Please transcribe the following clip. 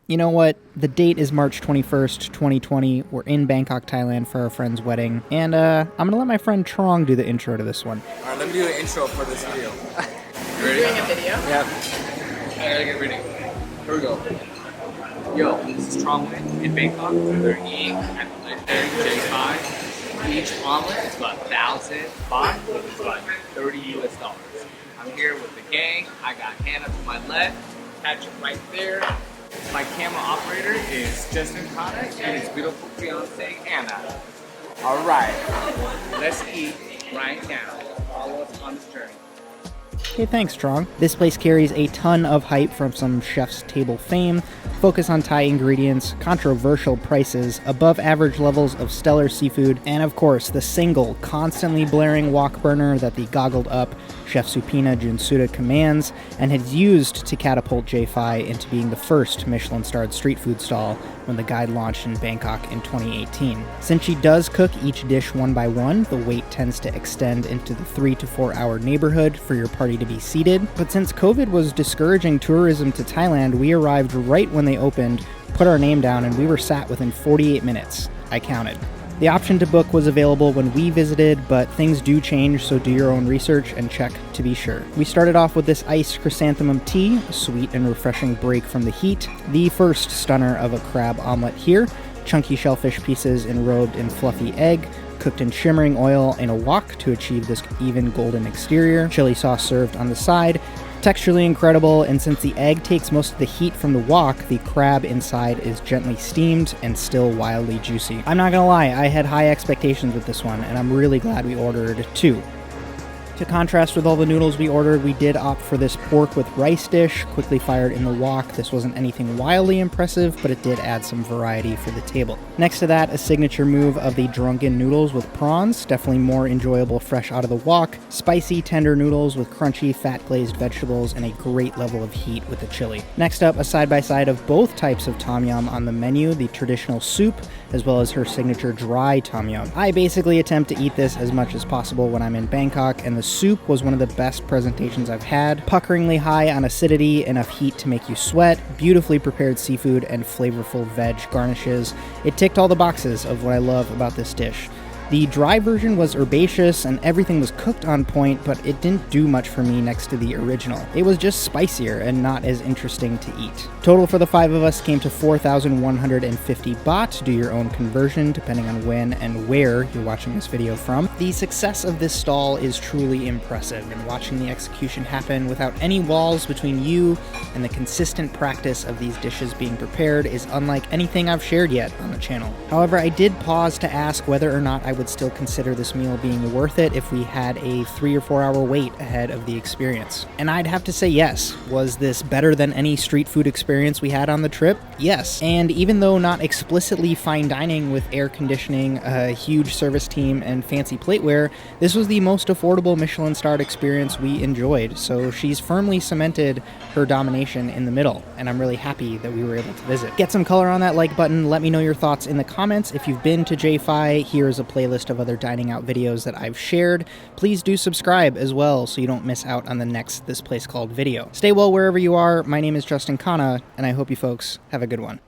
You know what? The date is March 21st, 2020. We're in Bangkok, Thailand for our friend's wedding. And I'm going to let my friend Trong do the intro to this one. All right, let me do an intro for this video. You ready? Doing a video? Yeah. I gotta get ready. Here we go. Yo, this is Trong in Bangkok. They're eating at Raan Jay Fai. Each omelet is about 1,000 baht, which is about $30 US. I'm here with the gang. I got Hannah to my left, Patrick right there. My camera operator is Justin Khanna and his beautiful fiance, Anna. All right, let's eat right now. Follow us on this journey. Hey, thanks, Trong. This place carries a ton of hype from some chef's table fame, focus on Thai ingredients, controversial prices, above average levels of stellar seafood, and of course, the single, constantly blaring wok burner that the goggled up Chef Supina Junsuda commands and has used to catapult Jay Fai into being the first Michelin-starred street food stall when the guide launched in Bangkok in 2018. Since she does cook each dish one by one, the wait tends to extend into the 3 to 4 hour neighborhood for your party to be seated. But since COVID was discouraging tourism to Thailand, we arrived right when they opened, put our name down, and we were sat within 48 minutes. I counted. The option to book was available when we visited, but things do change, so do your own research and check to be sure. We started off with this iced chrysanthemum tea, a sweet and refreshing break from the heat, the first stunner of a crab omelet here, chunky shellfish pieces enrobed in fluffy egg, cooked in shimmering oil in a wok to achieve this even golden exterior, chili sauce served on the side. Texturally incredible, and since the egg takes most of the heat from the wok, the crab inside is gently steamed and still wildly juicy. I'm not gonna lie, I had high expectations with this one, and I'm really glad we ordered two. To contrast with all the noodles we ordered, we did opt for this pork with rice dish, quickly fired in the wok. This wasn't anything wildly impressive, but it did add some variety for the table. Next to that, a signature move of the drunken noodles with prawns, definitely more enjoyable fresh out of the wok. Spicy, tender noodles with crunchy, fat-glazed vegetables and a great level of heat with the chili. Next up, a side-by-side of both types of tom yum on the menu, the traditional soup, as well as her signature dry tom yum. I basically attempt to eat this as much as possible when I'm in Bangkok, and the soup was one of the best presentations I've had. Puckeringly high on acidity, enough heat to make you sweat, beautifully prepared seafood, and flavorful veg garnishes. It ticked all the boxes of what I love about this dish. The dry version was herbaceous and everything was cooked on point, but it didn't do much for me next to the original. It was just spicier and not as interesting to eat. Total for the 5 of us came to 4,150 baht. Do your own conversion depending on when and where you're watching this video from. The success of this stall is truly impressive, and watching the execution happen without any walls between you and the consistent practice of these dishes being prepared is unlike anything I've shared yet on the channel. However, I did pause to ask whether or not I would still consider this meal being worth it if we had a 3 or 4 hour wait ahead of the experience. And I'd have to say yes. Was this better than any street food experience we had on the trip? Yes. And even though not explicitly fine dining with air conditioning, a huge service team, and fancy plateware, this was the most affordable Michelin-starred experience we enjoyed, so she's firmly cemented her domination in the middle, and I'm really happy that we were able to visit. Get some color on that like button, let me know your thoughts in the comments. If you've been to Jay Fai, here's a playlist of other dining out videos that I've shared. Please do subscribe as well so you don't miss out on the next This Place Called video. Stay well wherever you are. My name is Justin Khanna, and I hope you folks have a good one.